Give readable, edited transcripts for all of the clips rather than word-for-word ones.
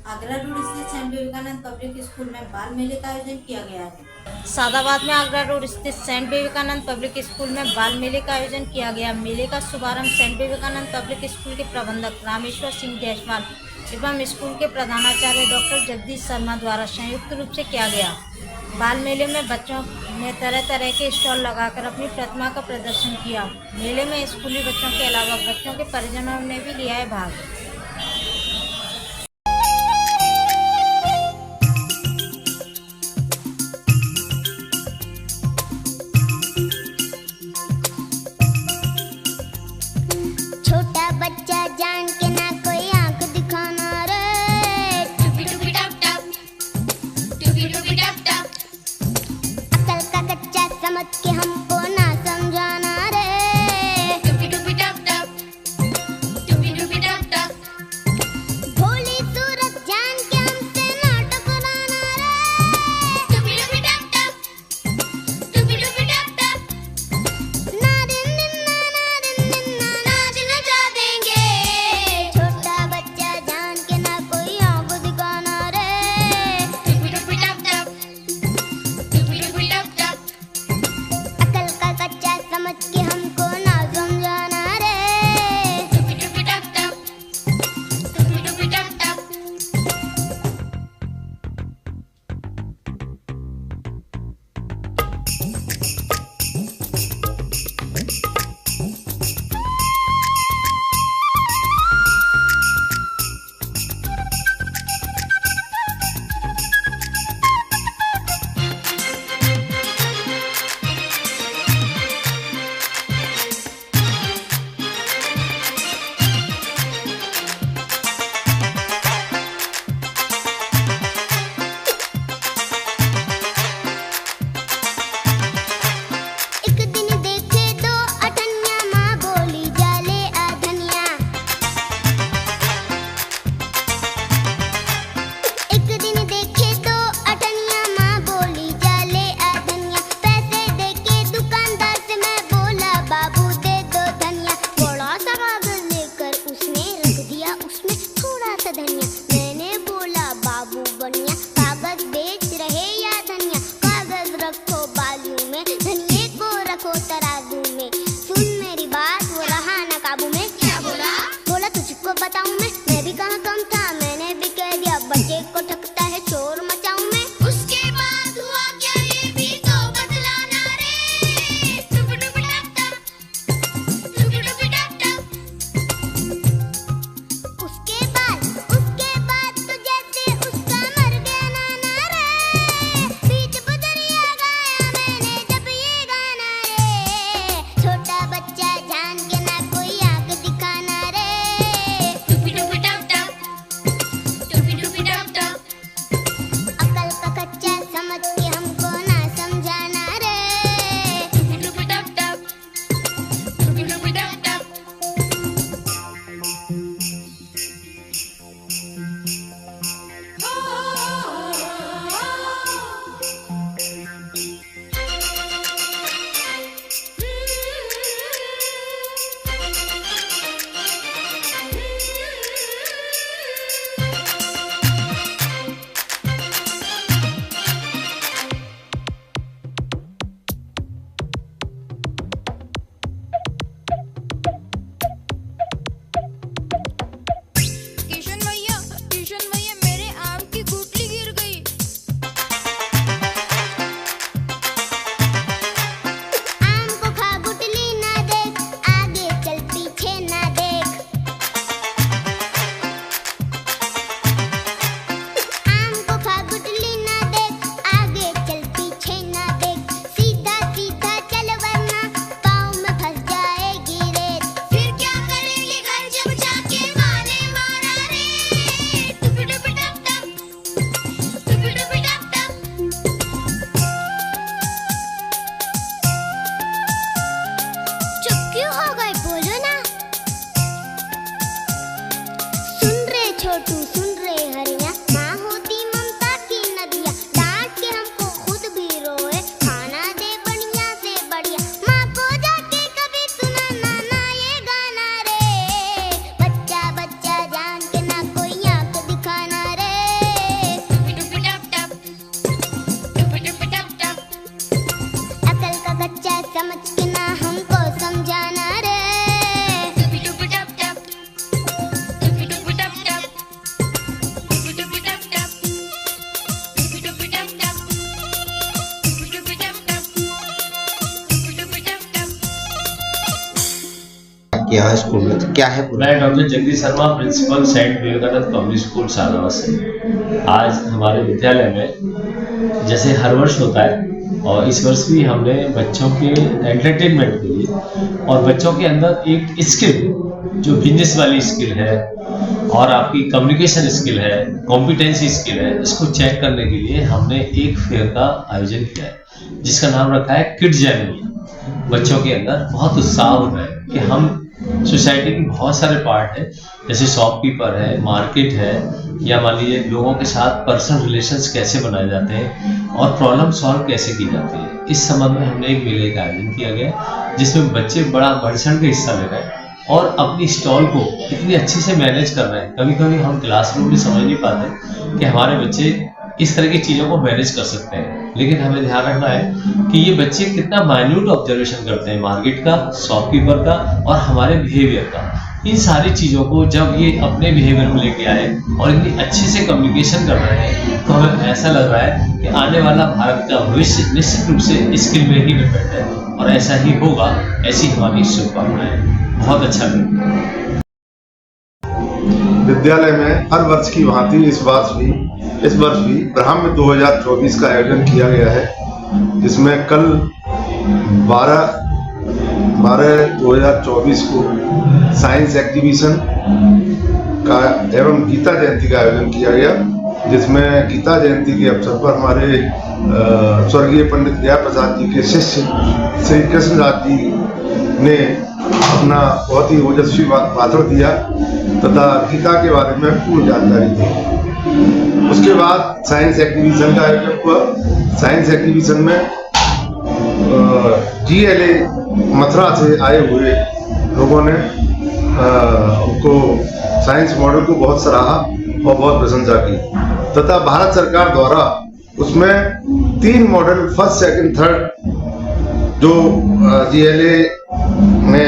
Agra road स्थित Swami Vivekananda public school में बाल मेले का आयोजन किया गया है। सादाबाद में आगरा रोड स्थित सेंट विवेकानंद पब्लिक स्कूल में बाल मेले का आयोजन किया गया। मेले का शुभारंभ सेंट विवेकानंद पब्लिक स्कूल के प्रबंधक रामेश्वर सिंह जायसवाल एवं स्कूल के प्रधानाचार्य डॉक्टर जगदीश शर्मा द्वारा संयुक्त रूप से किया गया। बाल मेले में बच्चों ने तरह तरह के स्टॉल लगाकर अपनी प्रतिमा का प्रदर्शन किया। मेले में स्कूली बच्चों के अलावा बच्चों के परिजनों ने भी लिया है भाग। छोटा बच्चा जान के ना कोई आंख दिखाना रे, टुपी टुपी टप टप, टुपी टुपी टप टप, अकल का कच्चा समझ के हमको ना समझाना रे, टुपी टुपी टप टप, टुपी टुपी टप टप, आपके यहाँ स्कूल में, तो क्या है पूरा? मैं doctor Jagdish Sharma, principal saint Vivekanand public school Sadawa से। आज हमारे विद्यालय में जैसे हर वर्ष होता है और इस वर्ष भी हमने बच्चों के एंटरटेनमेंट के लिए और बच्चों के अंदर एक स्किल जो बिजनेस वाली स्किल है और आपकी कम्युनिकेशन स्किल है, कॉम्पिटेंसी स्किल है, इसको चेक करने के लिए हमने एक फेयर का आयोजन किया है जिसका नाम रखा है किड्स जर्नी। बच्चों के अंदर बहुत उत्साह होता है कि हम सोसाइटी के बहुत सारे पार्ट है, जैसे शॉपकीपर है, मार्केट है, या मान लीजिए लोगों के साथ पर्सनल रिलेशंस कैसे बनाए जाते हैं और प्रॉब्लम सॉल्व कैसे की जाती है। इस संबंध में हमने एक मेले का आयोजन किया गया जिसमें बच्चे बड़ा बढ़ चढ़ के हिस्सा ले रहे हैं और अपनी स्टॉल को इतनी अच्छी से मैनेज कर रहे हैं। कभी कभी हम क्लासरूम में समझ नहीं पाते कि हमारे बच्चे इस तरह की चीज़ों को मैनेज कर सकते हैं, लेकिन हमें ध्यान रखना है कि ये बच्चे कितना माइन्यूट ऑब्जर्वेशन करते हैं मार्केट का, शॉपकीपर का और हमारे बिहेवियर का। इन सारी चीज़ों को जब ये अपने बिहेवियर में लेके आए और इतनी अच्छे से कम्युनिकेशन कर रहे हैं तो हमें ऐसा लग रहा है कि आने वाला भारत का भविष्य निश्चित रूप से स्किल में ही डिपेंड है और ऐसा ही होगा, ऐसी हमारी शुभकामनाएं। बहुत अच्छा लगा। विद्यालय में हर वर्ष की भांति इस वर्ष भी ब्राह्म्य 2024 का आयोजन किया गया है, जिसमें कल 12/2024 को साइंस एग्जीबिशन का एवं गीता जयंती का आयोजन किया गया, जिसमें गीता जयंती के अवसर पर हमारे स्वर्गीय पंडित दया प्रसाद जी के शिष्य श्री कृष्ण राज जी ने अपना बहुत ही ओजस्वी भाषण दिया तथा गीता के बारे में पूर्ण जानकारी दी। उसके बाद साइंस एग्जीबिशन का आयोजन हुआ। साइंस एग्जीबिशन में GLA मथुरा से आए हुए लोगों ने उनको साइंस मॉडल को बहुत सराहा और बहुत प्रशंसा की तथा भारत सरकार द्वारा उसमें 3 मॉडल फर्स्ट, सेकंड, थर्ड जो GLA ने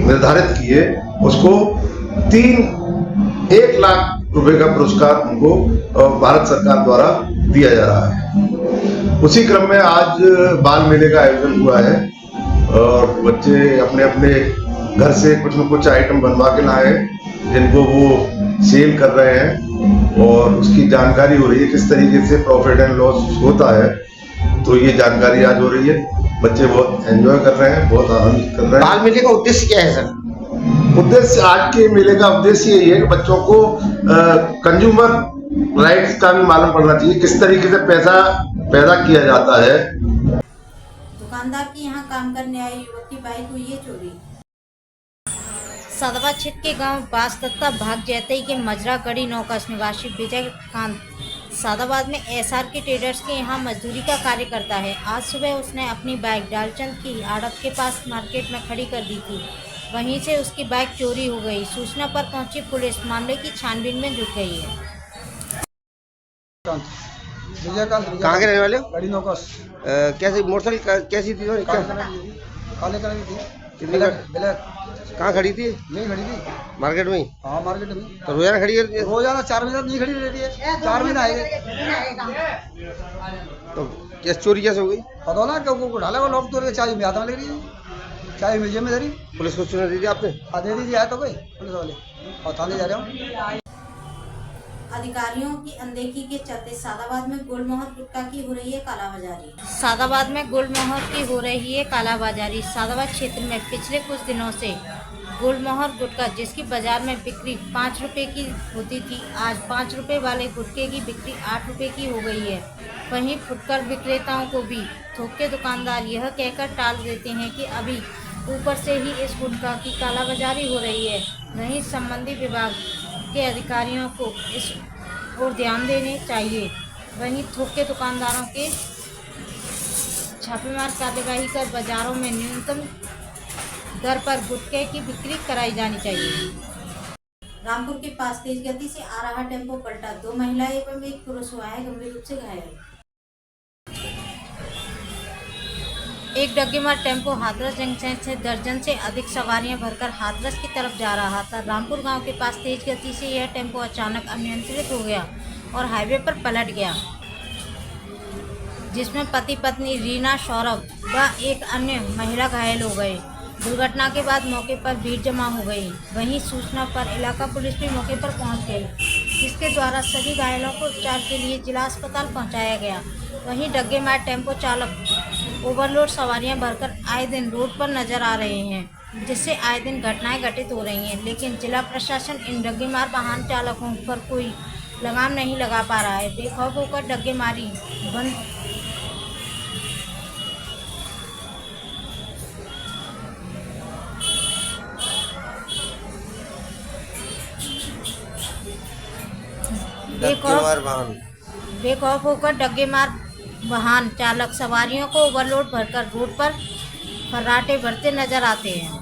निर्धारित किए उसको 1 लाख रुपए का पुरस्कार उनको भारत सरकार द्वारा दिया जा रहा है। उसी क्रम में आज बाल मेले का आयोजन हुआ है और बच्चे अपने अपने घर से कुछ न कुछ आइटम बनवा के लाए जिनको वो सेल कर रहे हैं और उसकी जानकारी हो रही है किस तरीके से प्रॉफिट एंड लॉस होता है। तो ये जानकारी आज हो रही है, बच्चे बहुत एंजॉय कर रहे हैं, बहुत आनंद कर रहे हैं। बाल मेले का उद्देश्य क्या है सर? उद्देश्य आज के मेले का उद्देश्य यही है कि बच्चों को कंज्यूमर राइट्स का भी मालूम पड़ना चाहिए, किस तरीके से पैसा पैदा किया जाता है। दुकानदार की यहाँ काम करने आई युवक की बाइक हुई है चोरी। सादाबाद क्षेत्र के गांव बासदत्ता भाग जैतई के मजरा गढ़ी नौकस निवासी विजय कांत सादाबाद में SRK ट्रेडर्स के यहाँ मजदूरी का कार्य करता है। आज सुबह उसने अपनी बाइक डालचंद की आड़त के पास मार्केट में खड़ी कर दी थी, वहीं से उसकी बाइक चोरी हो गई। सूचना पर पहुंची पुलिस मामले की छानबीन में जुट गई है। कहाँ के रहने वाले हो? गाड़ी नौकस कैसी मोटरसाइकिल कैसी थी? काले कलर की थी। कितनी ब्लैक। कहाँ खड़ी थी? यही खड़ी थी मार्केट में ही? हाँ मार्केट में। तो रोजाना खड़ी रहती है? रोजाना 4 महीने नहीं खड़ी रहती है, 4 महीने आएगी। तो कैसे चोरी कैसे हो गई? पता ना क्यों ढाला वो लोग तोड़ के चाय में हाथ में ले रही है, चाय म्यूजियम में धरी। पुलिस को सूचना दी थी आपने? हाँ दे दीजिए, आया तो कोई पुलिस वाले और थाने जा रहे हूँ। अधिकारियों की अनदेखी के चलते सादाबाद में गुलमोहर गुटखा की हो रही है कालाबाजारी। सादाबाद में गुलमोहर की हो रही है कालाबाजारी। सादाबाद क्षेत्र में पिछले कुछ दिनों से गुलमोहर गुटखा जिसकी बाजार में बिक्री 5 रुपए की होती थी, आज 5 रुपए वाले गुटखे की बिक्री 8 रुपए की हो गई है। वहीं फुटकर विक्रेताओं को भी थोक के दुकानदार यह कहकर टाल देते हैं कि अभी ऊपर से ही इस गुटखा की कालाबाजारी हो रही है। वहीं संबंधित विभाग के अधिकारियों को इस ओर ध्यान देने चाहिए। वहीं थोक के दुकानदारों के छापेमार कार्रवाई कर बाजारों में न्यूनतम दर पर गुटखे की बिक्री कराई जानी चाहिए। रामपुर के पास तेज गति से आ रहा टेम्पो पलटा, 2 महिलाएं एवं 1 पुरुष हुआ है गंभीर रूप से घायल। एक डग्गीमार टेम्पो हाथरस जंक्शन से दर्जन से अधिक सवारियां भरकर हाथरस की तरफ जा रहा था। रामपुर गांव के पास तेज गति से यह टेम्पो अचानक अनियंत्रित हो गया और हाईवे पर पलट गया, जिसमें पति पत्नी रीना, सौरभ व एक अन्य महिला घायल हो गए। दुर्घटना के बाद मौके पर भीड़ जमा हो गई। वहीं सूचना पर इलाका पुलिस भी मौके पर पहुंच गई, जिसके द्वारा सभी घायलों को उपचार के लिए जिला अस्पताल पहुंचाया गया। वहीं डग्गे मार टेम्पो चालक ओवरलोड सवारियां भरकर आए दिन रोड पर नजर आ रहे हैं, जिससे आए दिन घटनाएं घटित हो रही हैं। लेकिन जिला प्रशासन इन डग्गे मार वाहन चालकों पर कोई लगाम नहीं लगा पा रहा है। बेखौफ होकर डग्गे मारी बंद बेखौफ होकर डग्गे मार वाहन चालक सवारियों को ओवरलोड भरकर रोड पर फर्राटे भरते नजर आते हैं।